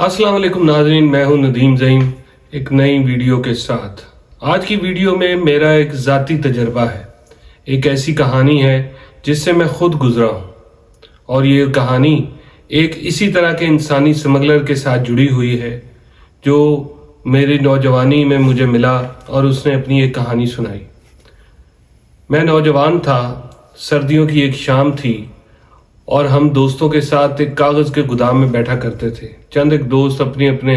अस्सलाम वालेकुम नाज़रीन, मैं हूं नदीम ज़हीम एक नई वीडियो के साथ। आज की वीडियो में मेरा एक ज़ाती तजर्बा है, एक ऐसी कहानी है जिससे मैं खुद गुजरा हूं और ये कहानी एक इसी तरह के इंसानी स्मगलर के साथ जुड़ी हुई है जो मेरी नौजवानी में मुझे मिला और उसने अपनी एक कहानी सुनाई। मैं नौजवान था, सर्दियों की एक शाम थी और हम दोस्तों के साथ एक कागज़ के गोदाम में बैठा करते थे। चंद एक दोस्त अपने अपने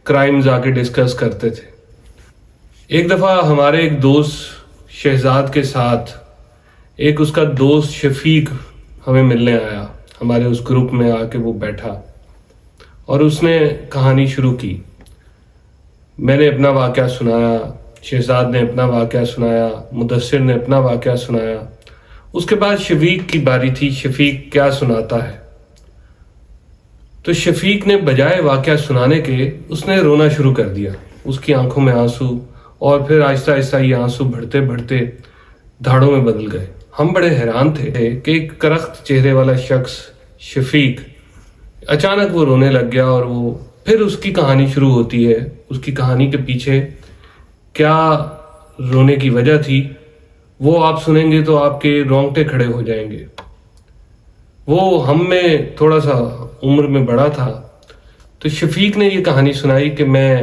क्राइम्स आके डिस्कस करते थे। एक दफ़ा हमारे एक दोस्त शहजाद के साथ एक उसका दोस्त शफीक हमें मिलने आया। हमारे उस ग्रुप में आके वो बैठा और उसने कहानी शुरू की। मैंने अपना वाक़या सुनाया, शहजाद ने अपना वाक़या सुनाया, मुदस्सिर ने अपना वाक़या सुनाया। उसके बाद शफीक की बारी थी, शफीक क्या सुनाता है। तो शफीक ने बजाय वाक़या सुनाने के उसने रोना शुरू कर दिया। उसकी आंखों में आंसू और फिर आहिस्ता आहिस्ता ये आंसू बढ़ते बढ़ते धाड़ों में बदल गए। हम बड़े हैरान थे कि एक करख्त चेहरे वाला शख्स शफीक अचानक वो रोने लग गया और वो फिर उसकी कहानी शुरू होती है। उसकी कहानी के पीछे क्या रोने की वजह थी वो आप सुनेंगे तो आपके रोंगटे खड़े हो जाएंगे। वो हम में थोड़ा सा उम्र में बड़ा था। तो शफीक ने ये कहानी सुनाई कि मैं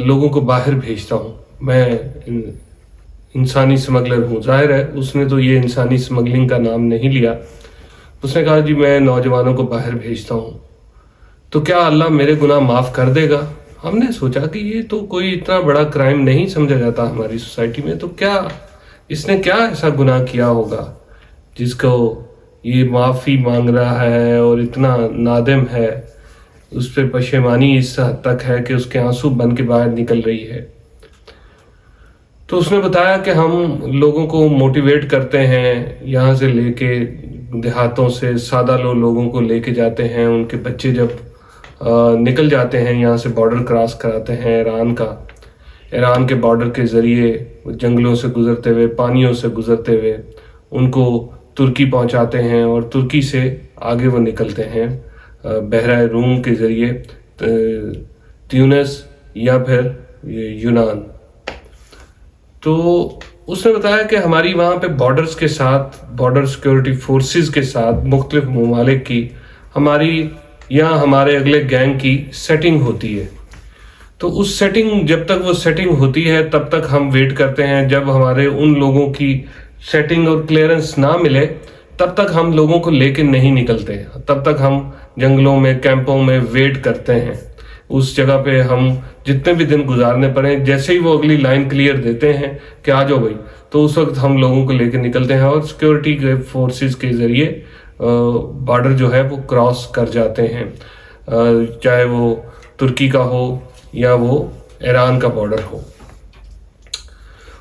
लोगों को बाहर भेजता हूँ, मैं इंसानी स्मगलर हूँ। जाहिर है उसने तो ये इंसानी स्मगलिंग का नाम नहीं लिया। उसने कहा जी मैं नौजवानों को बाहर भेजता हूँ, तो क्या अल्लाह मेरे गुनाह माफ़ कर देगा। हमने सोचा कि ये तो कोई इतना बड़ा क्राइम नहीं समझा जाता हमारी सोसाइटी में, तो क्या इसने क्या ऐसा गुनाह किया होगा जिसको ये माफ़ी मांग रहा है और इतना नादिम है, उस पर पशेमानी इस हद तक है कि उसके आंसू बन के बाहर निकल रही है। तो उसने बताया कि हम लोगों को मोटिवेट करते हैं, यहाँ से लेके देहातों से सादा लोगों को लेके जाते हैं। उनके बच्चे जब निकल जाते हैं यहाँ से, बॉर्डर क्रॉस कराते हैं ईरान के बॉर्डर के ज़रिए जंगलों से गुज़रते हुए, पानियों से गुज़रते हुए उनको तुर्की पहुँचाते हैं और तुर्की से आगे वो निकलते हैं बहरा रूम के ज़रिए ट्यूनिस या फिर यूनान। तो उसने बताया कि हमारी वहाँ पे बॉर्डर्स के साथ, बॉर्डर सिक्योरिटी फोर्सेस के साथ मुख्तलिफ ममालिक की हमारी या हमारे अगले गैंग की सेटिंग होती है। तो उस सेटिंग, जब तक वो सेटिंग होती है तब तक हम वेट करते हैं। जब हमारे उन लोगों की सेटिंग और क्लियरेंस ना मिले तब तक हम लोगों को लेके नहीं निकलते। तब तक हम जंगलों में, कैंपों में वेट करते हैं। उस जगह पे हम जितने भी दिन गुजारने पड़े, जैसे ही वो अगली लाइन क्लियर देते हैं कि आ जाओ भाई, तो उस वक्त हम लोगों को लेकर निकलते हैं और सिक्योरिटी के फोर्सेस के ज़रिए बॉर्डर जो है वो क्रॉस कर जाते हैं, चाहे वो तुर्की का हो या वो ईरान का बॉर्डर हो।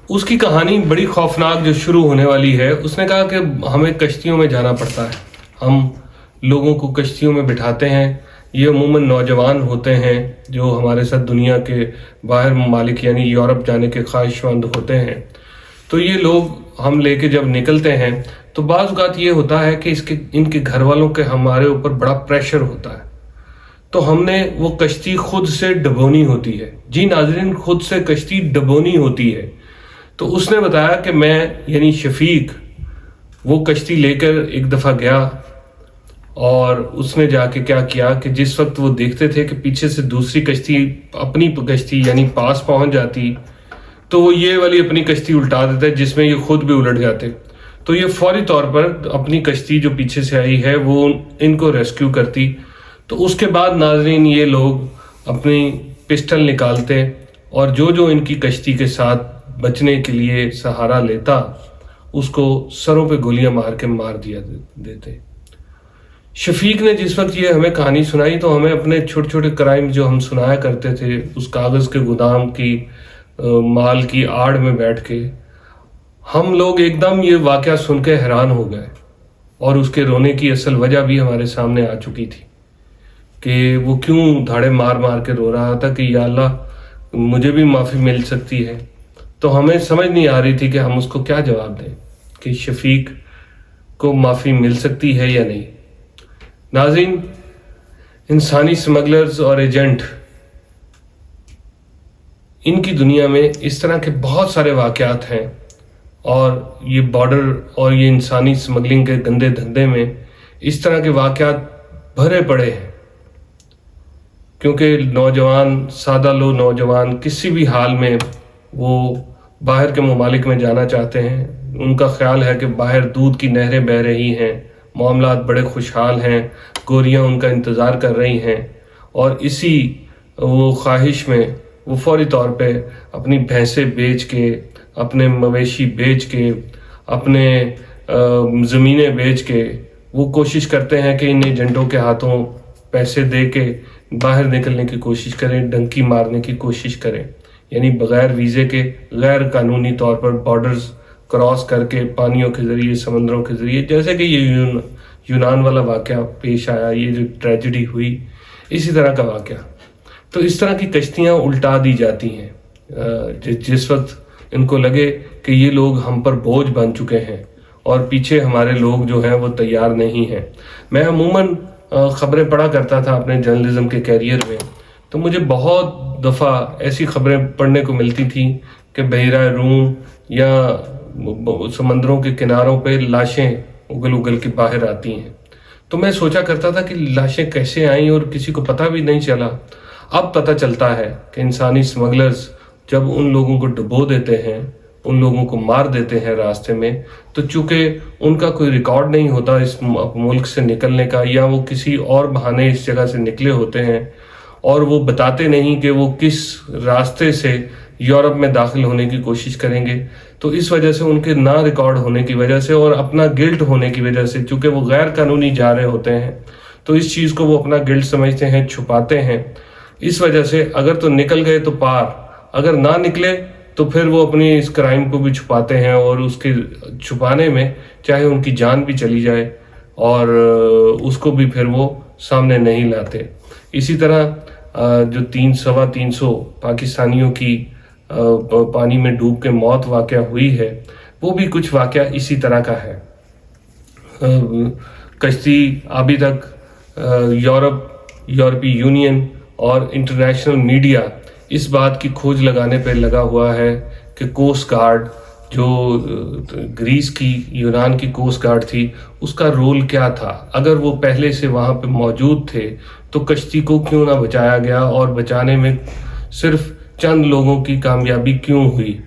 उसकी कहानी बड़ी खौफनाक जो शुरू होने वाली है। उसने कहा कि हमें कश्तियों में जाना पड़ता है, हम लोगों को कश्तियों में बिठाते हैं। ये अमूमन नौजवान होते हैं जो हमारे साथ दुनिया के बाहर ममालिक यानी यूरोप जाने के ख्वाहिशमंद होते हैं। तो ये लोग हम लेके जब निकलते हैं तो बाज़ औक़ात ये होता है कि इनके घर वालों के हमारे ऊपर बड़ा प्रेशर होता है, तो हमने वो कश्ती खुद से डबोनी होती है। जी नाज़रीन, खुद से कश्ती डबोनी होती है। तो उसने बताया कि मैं यानी शफीक वो कश्ती लेकर एक दफ़ा गया और उसने जाके क्या किया कि जिस वक्त वो देखते थे कि पीछे से दूसरी कश्ती, अपनी कश्ती यानी पास पहुंच जाती, तो वो ये वाली अपनी कश्ती उल्टा देते जिसमें ये खुद भी उलट जाते। तो ये फौरी तौर पर अपनी कश्ती जो पीछे से आई है वो इनको रेस्क्यू करती। तो उसके बाद नाज़रीन ये लोग अपनी पिस्टल निकालते और जो जो इनकी कश्ती के साथ बचने के लिए सहारा लेता उसको सरों पे गोलियां मार के मार दिया देते। शफीक ने जिस वक्त ये हमें कहानी सुनाई तो हमें अपने छोटे छोटे क्राइम जो हम सुनाया करते थे उस कागज़ के गोदाम की माल की आड़ में बैठ के, हम लोग एकदम ये वाक़या सुन के हैरान हो गए और उसके रोने की असल वजह भी हमारे सामने आ चुकी थी कि वो क्यों धाड़े मार मार के रो रहा था कि या अल्लाह मुझे भी माफ़ी मिल सकती है। तो हमें समझ नहीं आ रही थी कि हम उसको क्या जवाब दें कि शफीक को माफ़ी मिल सकती है या नहीं। नाज़रीन, इंसानी स्मगलर्स और एजेंट, इनकी दुनिया में इस तरह के बहुत सारे वाक़यात हैं और ये बॉर्डर और ये इंसानी स्मगलिंग के गंदे धंधे में इस तरह के वाक़यात भरे पड़े हैं, क्योंकि नौजवान, सादा लो नौजवान किसी भी हाल में वो बाहर के ममालिक में जाना चाहते हैं। उनका ख्याल है कि बाहर दूध की नहरें बह रही हैं, मामलात बड़े खुशहाल हैं, गोरियां उनका इंतज़ार कर रही हैं, और इसी वो ख्वाहिश में वो फौरी तौर पे अपनी भैंसें बेच के, अपने मवेशी बेच के, अपने ज़मीनें बेच के वो कोशिश करते हैं कि इन एजेंटों के हाथों पैसे दे के बाहर निकलने की कोशिश करें, डंकी मारने की कोशिश करें, यानी बग़ैर वीज़े के गैर कानूनी तौर पर बॉर्डर्स क्रॉस करके पानियों के ज़रिए, समंदरों के ज़रिए, जैसे कि ये यूनान वाला वाक़या पेश आया, ये जो ट्रेजिडी हुई, इसी तरह का वाक़या। तो इस तरह की कश्तियाँ उल्टा दी जाती हैं जिस वक्त इनको लगे कि ये लोग हम पर बोझ बन चुके हैं और पीछे हमारे लोग जो हैं वो तैयार नहीं हैं। मैं अमूमन ख़बरें पढ़ा करता था अपने जर्नलिज़्म के कैरियर में, तो मुझे बहुत दफ़ा ऐसी ख़बरें पढ़ने को मिलती थी कि बहरा रूम या समंदरों के किनारों पे लाशें उगल उगल के बाहर आती हैं। तो मैं सोचा करता था कि लाशें कैसे आईं और किसी को पता भी नहीं चला। अब पता चलता है कि इंसानी स्मगलर्स जब उन लोगों को डुबो देते हैं, उन लोगों को मार देते हैं रास्ते में, तो चूँकि उनका कोई रिकॉर्ड नहीं होता इस मुल्क से निकलने का, या वो किसी और बहाने इस जगह से निकले होते हैं और वो बताते नहीं कि वो किस रास्ते से यूरोप में दाखिल होने की कोशिश करेंगे, तो इस वजह से उनके ना रिकॉर्ड होने की वजह से और अपना गिल्ट होने की वजह से, चूँकि वो गैर कानूनी जा रहे होते हैं, तो इस चीज़ को वो अपना गिल्ट समझते हैं, छुपाते हैं। इस वजह से अगर तो निकल गए तो पार, अगर ना निकले तो फिर वो अपनी इस क्राइम को भी छुपाते हैं, और उसके छुपाने में चाहे उनकी जान भी चली जाए और उसको भी फिर वो सामने नहीं लाते। इसी तरह जो 300 पाकिस्तानियों की पानी में डूब के मौत वाक़या हुई है, वो भी कुछ वाक़या इसी तरह का है। कश्ती अभी तक यूरोपीय यूनियन और इंटरनेशनल मीडिया इस बात की खोज लगाने पर लगा हुआ है कि कोस्ट गार्ड, जो ग्रीस की, यूनान की कोस्ट गार्ड थी, उसका रोल क्या था। अगर वो पहले से वहाँ पे मौजूद थे तो कश्ती को क्यों ना बचाया गया, और बचाने में सिर्फ चंद लोगों की कामयाबी क्यों हुई।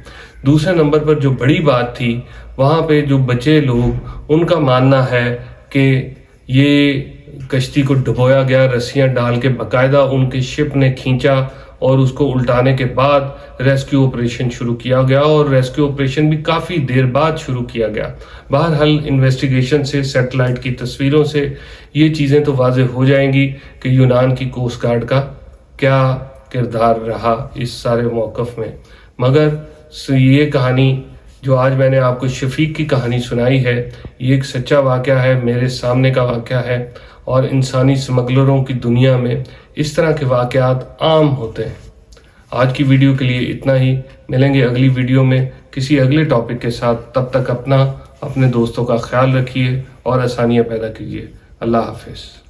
दूसरे नंबर पर जो बड़ी बात थी, वहाँ पे जो बचे लोग, उनका मानना है कि ये कश्ती को डुबोया गया, रस्सियाँ डाल के बाकायदा उनके शिप ने खींचा और उसको उल्टाने के बाद रेस्क्यू ऑपरेशन शुरू किया गया, और रेस्क्यू ऑपरेशन भी काफ़ी देर बाद शुरू किया गया। बहरहाल इन्वेस्टिगेशन से, सैटेलाइट की तस्वीरों से ये चीज़ें तो वाज़ेह हो जाएंगी कि यूनान की कोस्ट गार्ड का क्या किरदार रहा इस सारे मौक़िफ़ में। मगर ये कहानी जो आज मैंने आपको शफीक की कहानी सुनाई है, ये एक सच्चा वाक़या है, मेरे सामने का वाक़या है, और इंसानी स्मगलरों की दुनिया में इस तरह के वाक़यात आम होते हैं। आज की वीडियो के लिए इतना ही। मिलेंगे अगली वीडियो में किसी अगले टॉपिक के साथ। तब तक अपने दोस्तों का ख्याल रखिए और आसानियाँ पैदा कीजिए। अल्लाह हाफ़िज़।